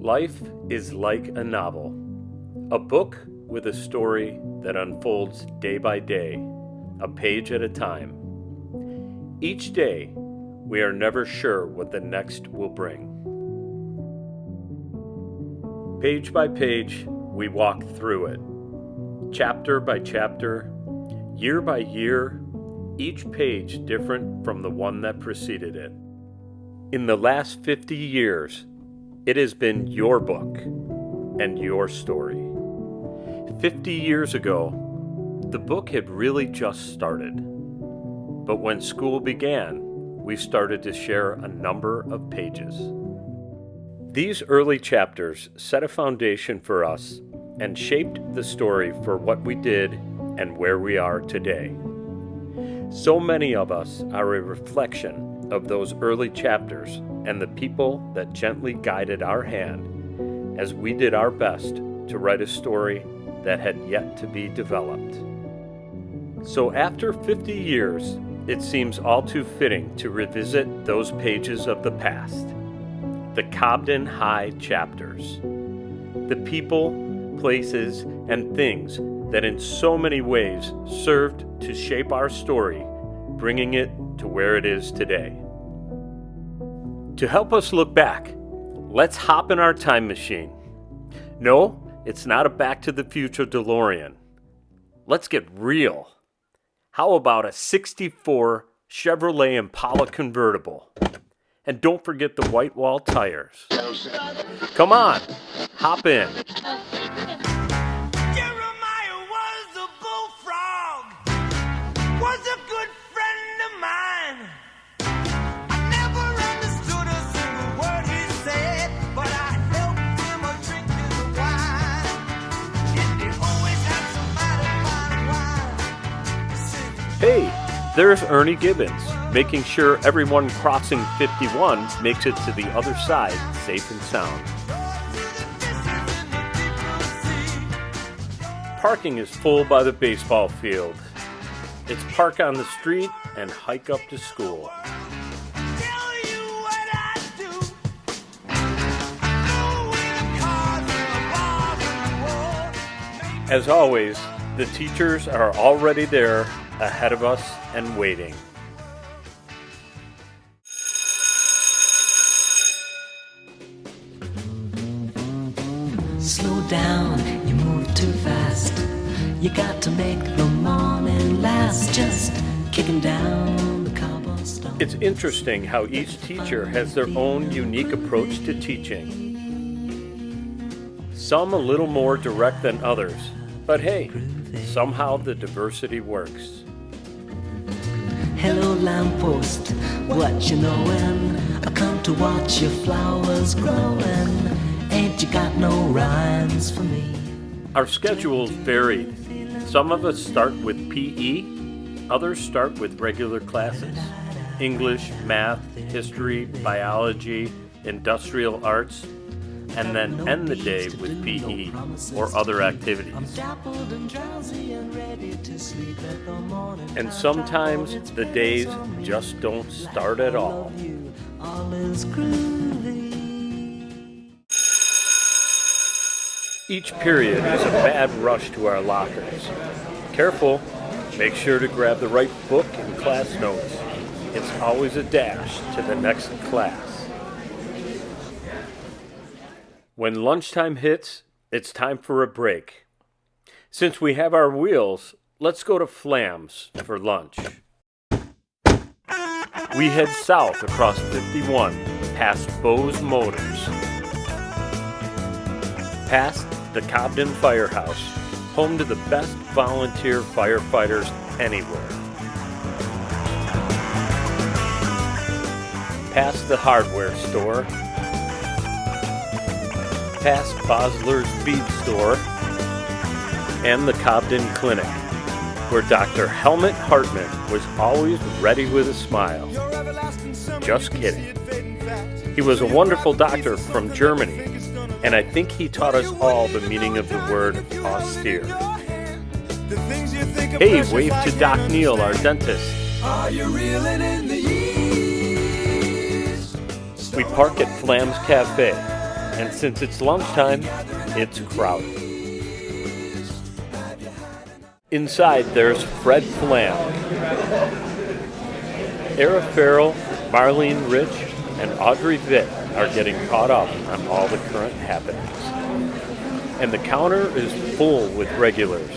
Life is like a novel, a book with a story that unfolds day by day, a page at a time. Each day, we are never sure what the next will bring. Page by page, we walk through it. Chapter by chapter, year by year, each page different from the one that preceded it. In the last 50 years, it has been your book and your story. 50 years ago, the book had really just started. But when school began, we started to share a number of pages. These early chapters set a foundation for us and shaped the story for what we did and where we are today. So many of us are a reflection of those early chapters and the people that gently guided our hand as we did our best to write a story that had yet to be developed. So after 50 years, it seems all too fitting to revisit those pages of the past. The Cobden High chapters. The people, places, and things that in so many ways served to shape our story, bringing it to where it is today. To help us look back, let's hop in our time machine. No, it's not a Back to the Future DeLorean. Let's get real. How about a 64 Chevrolet Impala convertible? And don't forget the white wall tires. Come on, hop in. Jeremiah was a bullfrog, was a good friend of mine. I never understood a single word he said, but I helped him a drink his wine. And he always had somebody find wine. Hey, there's Ernie Gibbons, making sure everyone crossing 51 makes it to the other side safe and sound. Parking is full by the baseball field. It's park on the street and hike up to school. Tell you what I do. I know where the cars and the bars and the war. As always, the teachers are already there ahead of us and waiting. Slow down, you move too fast. You got to make the morning last. Just kicking down the cobblestone. It's interesting how each teacher has their own unique approach to teaching. Some a little more direct than others, but hey, somehow the diversity works. Hello lamppost, what you knowin'? I come to watch your flowers growin'. Ain't you got no rhymes for me? Our schedules varied. Some of us start with PE, others start with regular classes. English, math, history, biology, industrial arts, and then end the day with PE or other activities. And sometimes the days just don't start at all. Each period is a bad rush to our lockers. Careful, make sure to grab the right book and class notes. It's always a dash to the next class. When lunchtime hits, it's time for a break. Since we have our wheels, let's go to Flam's for lunch. We head south across 51, past Bose Motors, past the Cobden Firehouse, home to the best volunteer firefighters anywhere. Past the hardware store, past Bosler's feed store, and the Cobden Clinic, where Dr. Helmut Hartman was always ready with a smile. Just kidding. He was a wonderful doctor from Germany, and I think he taught us all the meaning of the word austere. Hey, wave to Doc Neal, our dentist. Are you reeling in the years? We park at Flam's Cafe, and since it's lunchtime, it's crowded. Inside, there's Fred Flam. Era Farrell, Marlene Rich, and Audrey Vitt are getting caught up on all the current happenings. And the counter is full with regulars.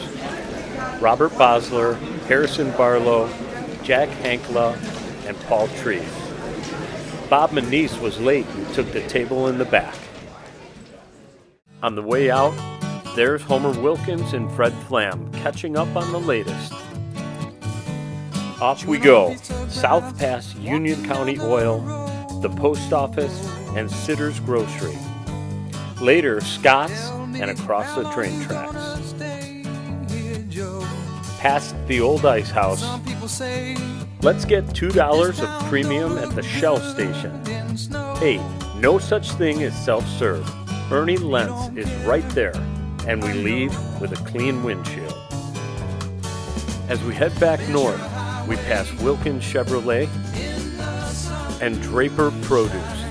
Robert Bosler, Harrison Barlow, Jack Hankla, and Paul Trees. Bob Manise was late and took the table in the back. On the way out, there's Homer Wilkins and Fred Flam catching up on the latest. Off we go, south past Union County Oil, the post office, and Sitter's Grocery. Later, Scott's, and across the train tracks. Past the old ice house, let's get $2 of premium at the Shell station. Hey, no such thing as self-serve. Ernie Lentz is right there, and we leave with a clean windshield. As we head back north, we pass Wilkins Chevrolet and Draper Produce.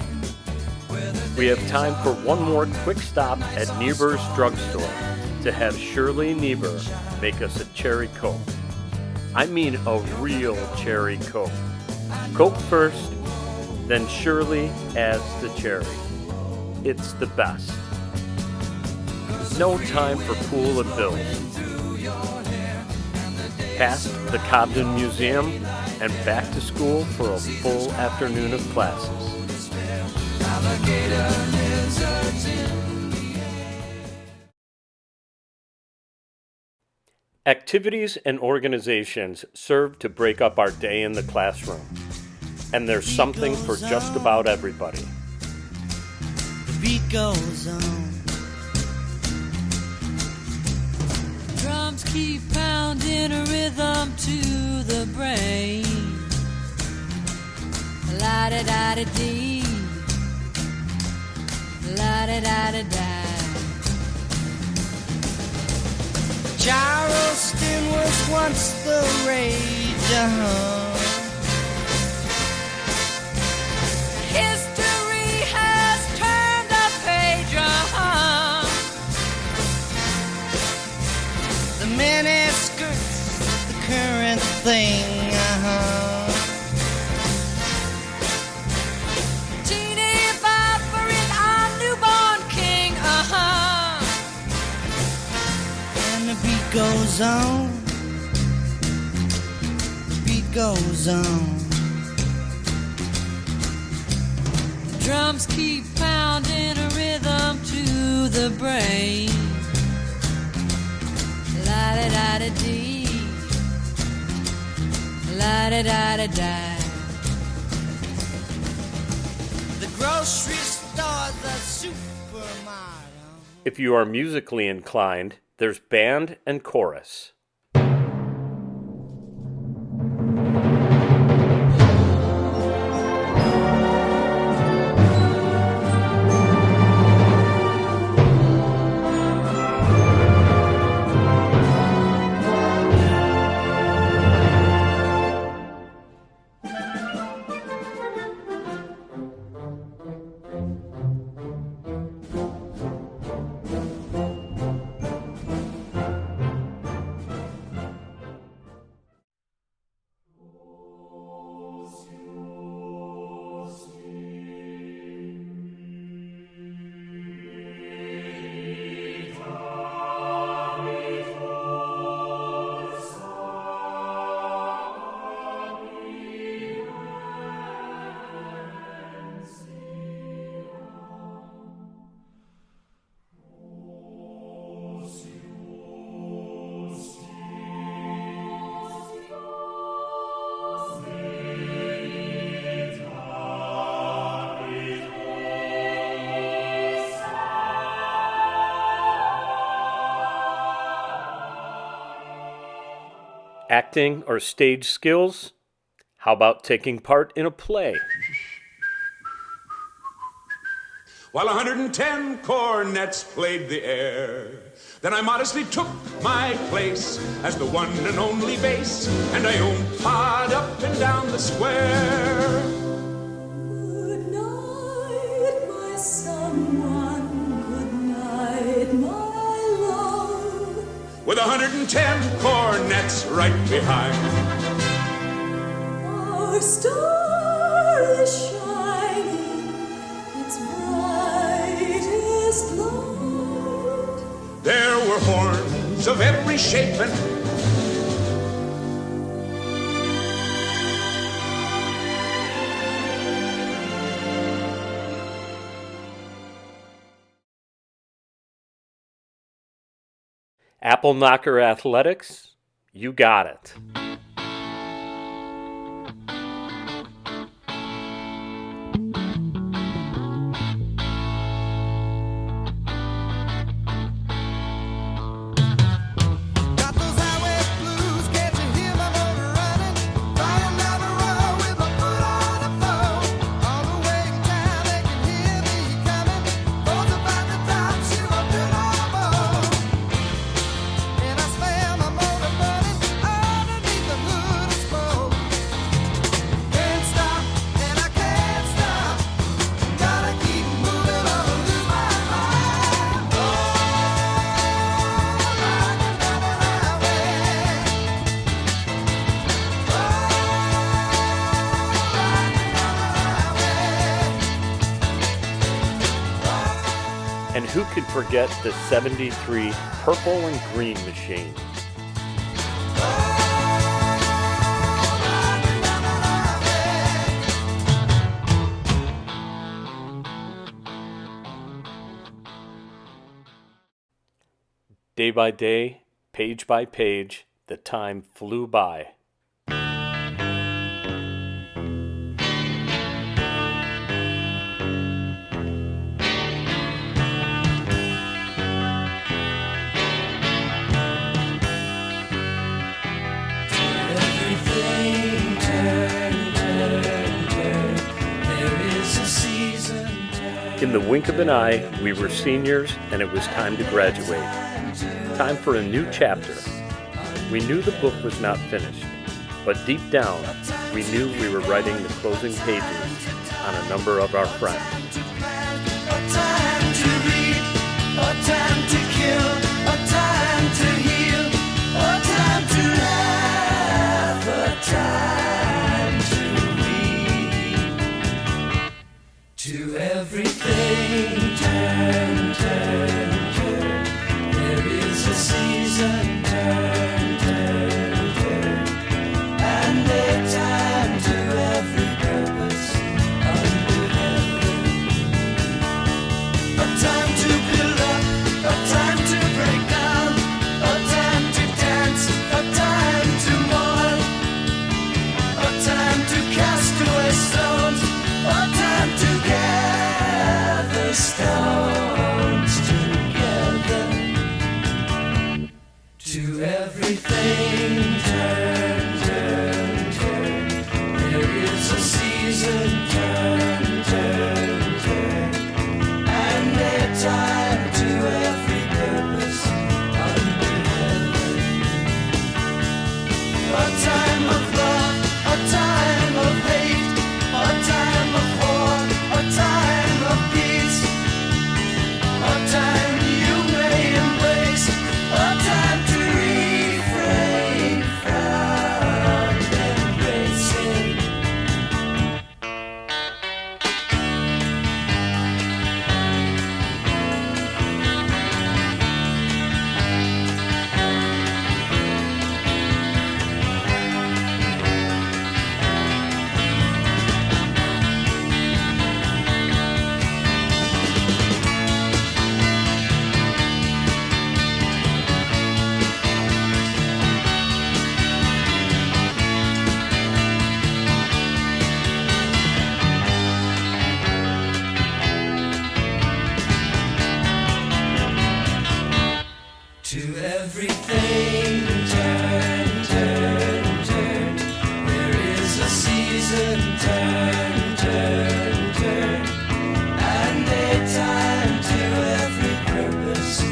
We have time for one more quick stop at Niebuhr's drugstore to have Shirley Niebuhr make us a cherry Coke. I mean a real cherry Coke. Coke first, then Shirley adds the cherry. It's the best. No time for pool and bills. Past the Cobden Museum and back to school for a full afternoon of classes. Activities and organizations serve to break up our day in the classroom, and there's something for just about everybody. The beat goes on. Drums keep pounding a rhythm to the brain. La-da-da-da-dee, la-da-da-da-da. Charleston was once the rage, History has turned a page, The miniskirt's the current thing, Teeny Bopper is our newborn king, And the beat goes on, the beat goes on. Drums keep pounding a rhythm to the brain. La-da-da-da-dee, la-da-da-da-da. The grocery store's a supermarket. If you are musically inclined, there's band and chorus. Acting or stage skills? How about taking part in a play? While 110 cornets played the air, then I modestly took my place as the one and only bass, and I oomped hard up and down the square. Good night. 110 cornets right behind. Our star is shining its brightest light. There were horns of every shape and Appleknocker Athletics, you got it. Got those highway blues, can't you hear my motor running? Flying down the road with my foot on the floor. On the way in town, they can hear me coming. Phones about the top, she won't do no more. And I smell my motor burning underneath the hood of smoke. Can't stop, and I can't stop. Gotta keep moving or I'll lose my mind. Oh, rocking down the highway. And who could forget the 73 purple and green machine? Day by day, page by page, the time flew by. Everything turn, turn, turn. There is a season turn. In the wink of an eye, we were seniors and it was time to graduate. Time for a new chapter. We knew the book was not finished, but deep down, we knew we were writing the closing pages on a number of our friends. A time to read, a time to kill, a time to heal, a time to laugh, a time to read. To everything turn, turn, turn. There is a season turn, turn, turn. And a time to every purpose under heaven. A time to build up, a time to break down, a time to dance, a time to mourn, a time to cast away stones, a time to gather stones together. To everything turn, turn, turn. There is a season turn, turn, turn. And a time to every purpose under heaven. A time of love, a time of hate, a time of war, a time of peace, a time you may embrace, a time to refrain from embracing. To everything turn, turn, turn. There is a season turn, turn, turn. And a time to every purpose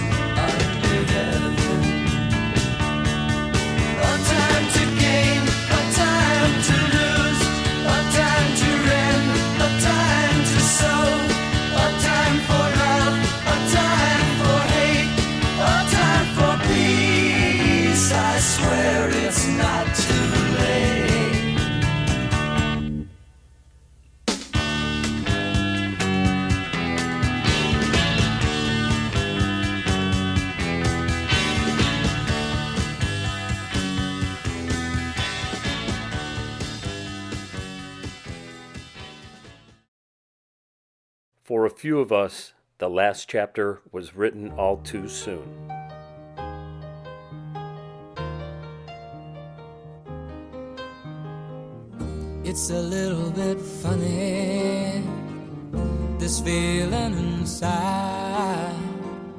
under heaven. A time to gain, a time to lose, a time to rend, a time to sow, a time for love, a time for hate, a time for peace. For a few of us, the last chapter was written all too soon. It's a little bit funny, this feeling inside.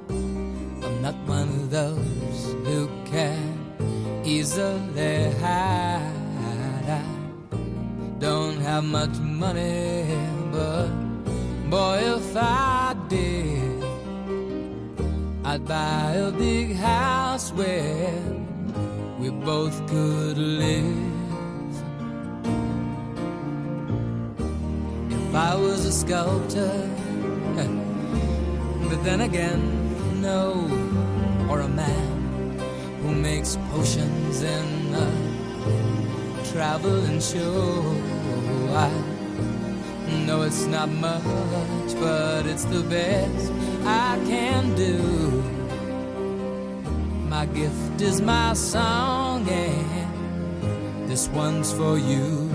I'm not one of those who can easily hide. I don't have much money, but boy, if I did, I'd buy a big house where we both could live. If I was a sculptor, but then again, no, or a man who makes potions in a traveling show. I know it's not much, but it's the best I can do. My gift is my song, and this one's for you.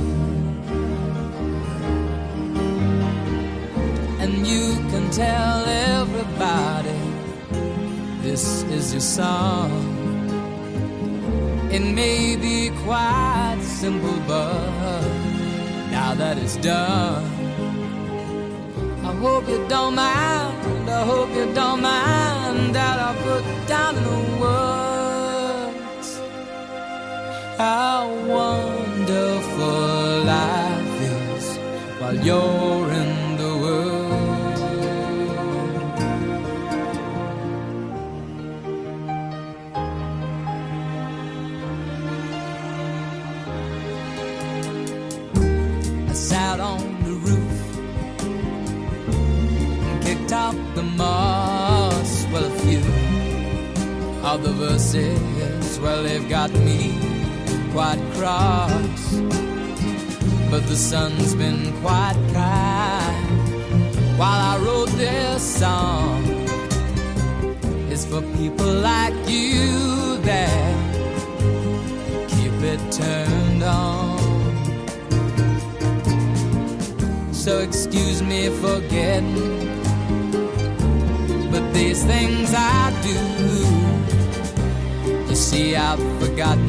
And you can tell everybody this is your song. It may be quite simple, but now that it's done, I hope you don't mind, I hope you don't mind that I put down in the words how wonderful life is while you're in the world. I sat on the roof and kicked out the moss. Well, a few of the verses, well, they've got me quite cross. But the sun's been quite kind while I wrote this song. It's for people like you that keep it turned on. So excuse me for getting, but these things I do, you see, I've forgotten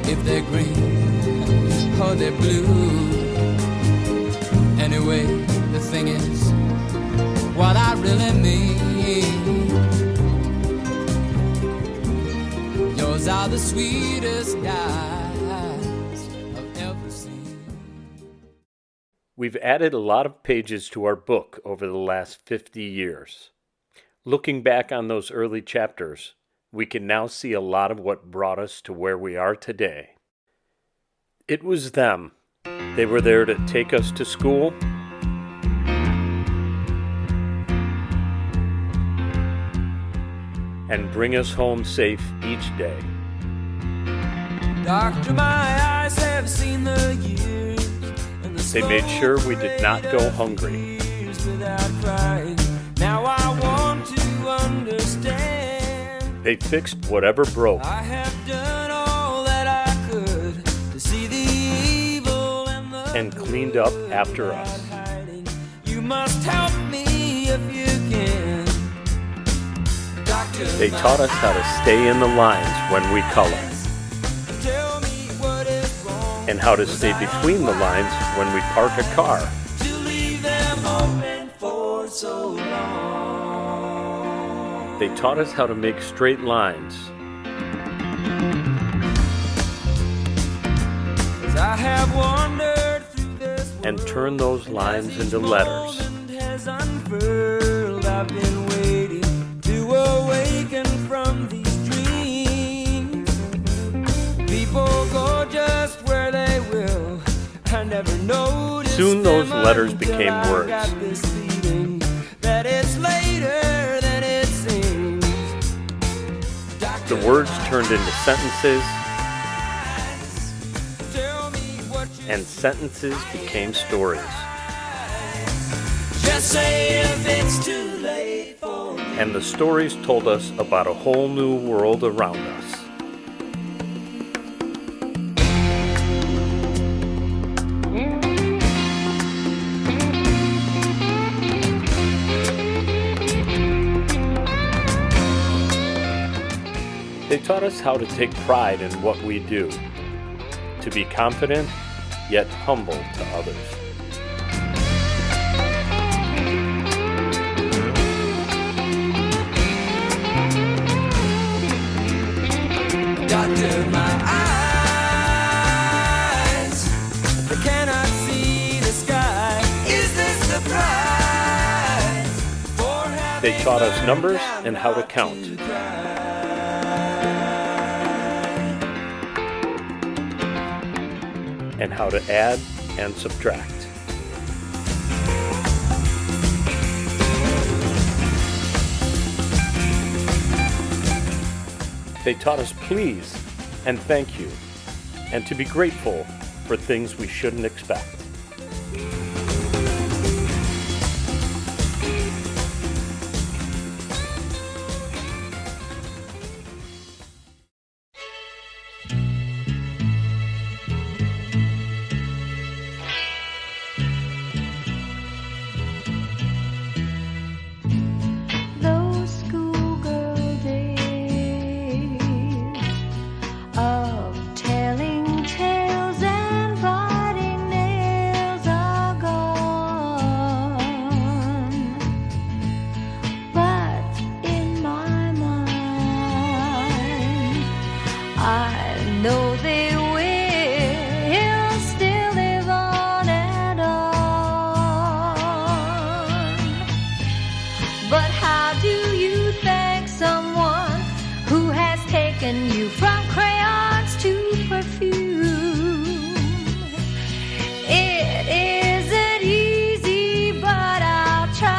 if they're green or they're blue. Anyway, the thing is, what I really mean, yours are the sweetest eyes I've ever seen. We've added a lot of pages to our book over the last 50 years. Looking back on those early chapters, we can now see a lot of what brought us to where we are today. It was them. They were there to take us to school, and bring us home safe each day. Doctor, my eyes have seen the years, and the They made sure we did not go hungry. without crying. Now I want to understand. They fixed whatever broke I have done all that I could to see the evil and cleaned up after us. hiding. You must help me if you can. Doctor, They taught us how to stay in the lines when we color, tell me what is wrong. and how to stay between the lines when we park a car. To leave them open for so long. They taught us how to make straight lines, 'Cause I have wandered through this and turn those lines into letters. moment has unfurled. I've been waiting to awaken from these dreams. People go just where they will. I never noticed. Soon those them letters until became I words. got this feeling that it's later than it seems. The words turned into sentences, Tell me what you and sentences became stories. just say if it's too late for me. And the stories told us about a whole new world around us. taught us how to take pride in what we do, to be confident yet humble to others. Doctor, my eyes, they cannot see the sky. Is this the price for having They taught us numbers learned and how to not count. cry? And how to add and subtract. They taught us please and thank you, and to be grateful for things we shouldn't expect. Those schoolgirl days of telling tales and biting nails are gone. But in my mind, I know they will still live on and on. But how do you thank someone who has taken you from crayons to perfume? It isn't easy, but I'll try.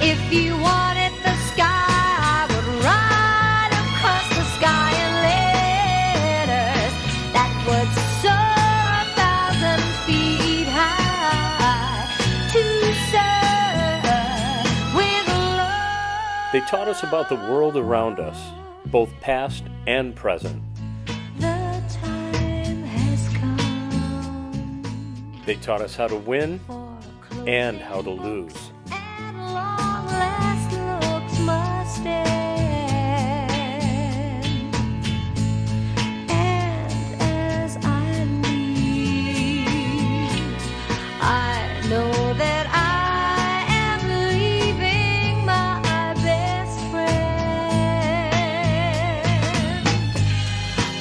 If you wanted the sky, I would ride across the sky in letters that would soar 1,000 feet high to serve with love. They taught us about the world around us, both past and present. The time has come They taught us how to win for close and how to lose. and long last looks must end. And as I leave, I know that I am leaving my best friend,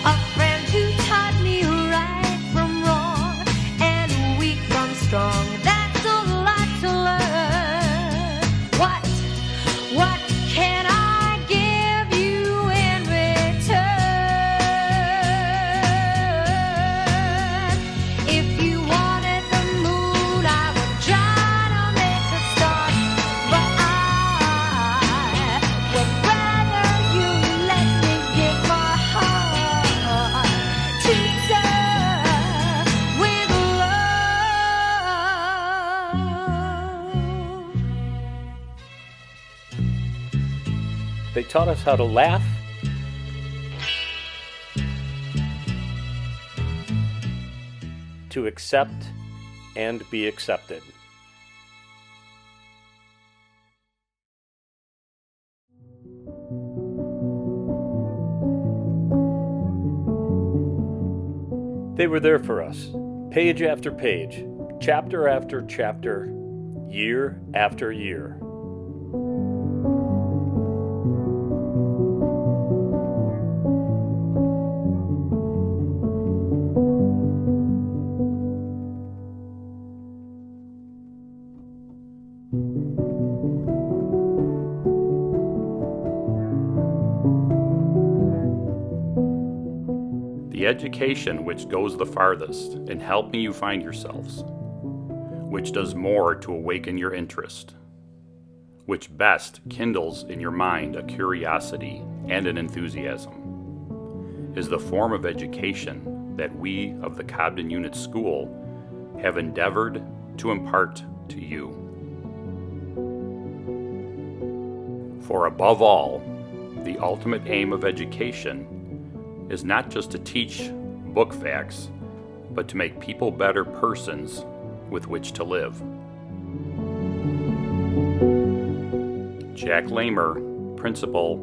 a friend who taught me right from wrong and weak from strong. That's a lot to learn. What can I give you in return? If you wanted the moon, I would try to make a start, but I would rather you let me give my heart to serve with love. They taught us how to laugh to accept and be accepted. They were there for us, page after page, chapter after chapter, year after year. The education which goes the farthest in helping you find yourselves, which does more to awaken your interest, which best kindles in your mind a curiosity and an enthusiasm, is the form of education that we of the Cobden Unit School have endeavored to impart to you. For above all, the ultimate aim of education is not just to teach book facts, but to make people better persons with which to live. Jack Lamer, Principal,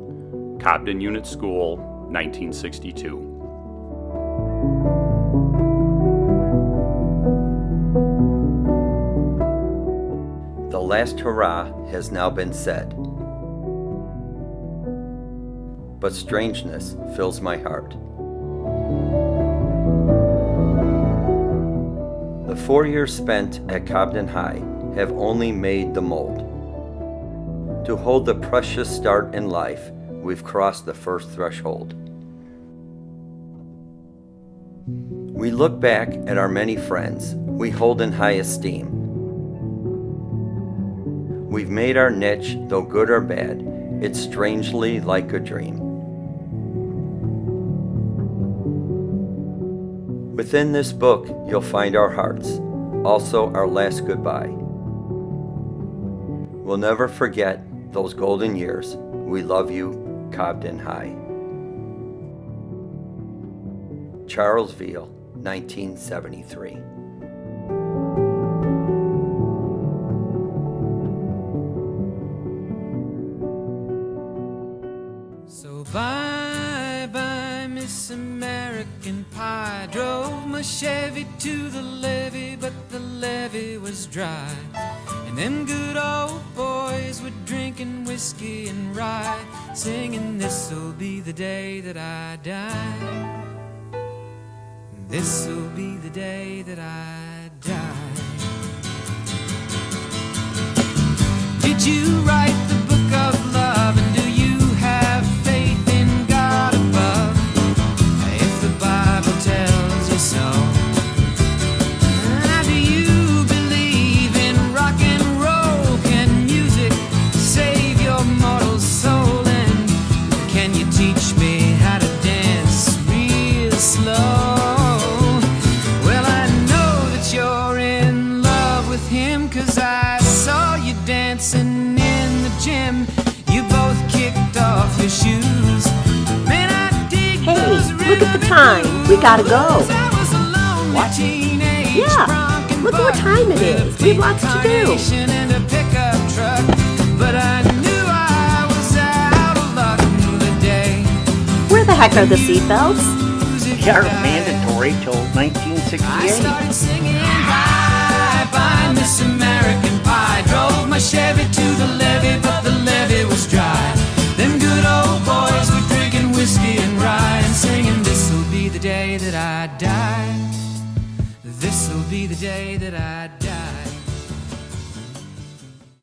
Cobden Unit School, 1962. The last hurrah has now been said, but strangeness fills my heart. The 4 years spent at Cobden High have only made the mold. To hold the precious start in life, we've crossed the first threshold. We look back at our many friends we hold in high esteem. We've made our niche, though good or bad, it's strangely like a dream. Within this book, you'll find our hearts, also our last goodbye. We'll never forget those golden years. We love you, Cobden High. Charles Veal, 1973. So bye-bye, Miss American Pie. Drove my Chevy to the levee, but the levee was dry. And them good old boys were drinking whiskey and rye, singing, this'll be the day that I die. This'll be the day that I die. Did you write the book of love, and do you have faith in God above? If the Bible tells you so. Do you believe in rock and roll? Can music save your mortal soul? And can you teach me how to dance real slow? Well, I know that you're in love with him, 'cause I saw you dancing in the gym. You both kicked off your shoes. Man, I dig Hey, those look at the rhythm time. and We gotta go. blues. I was a lonely teenage Yeah, drunken look at what buck time it with a is. We have lots to do. carnation and a pickup truck. But I knew I was out of luck the day. Where the heck are the seatbelts? They are mandatory till I 1968. started singing bye bye Miss American Pie. Drove my Chevy to the levee, but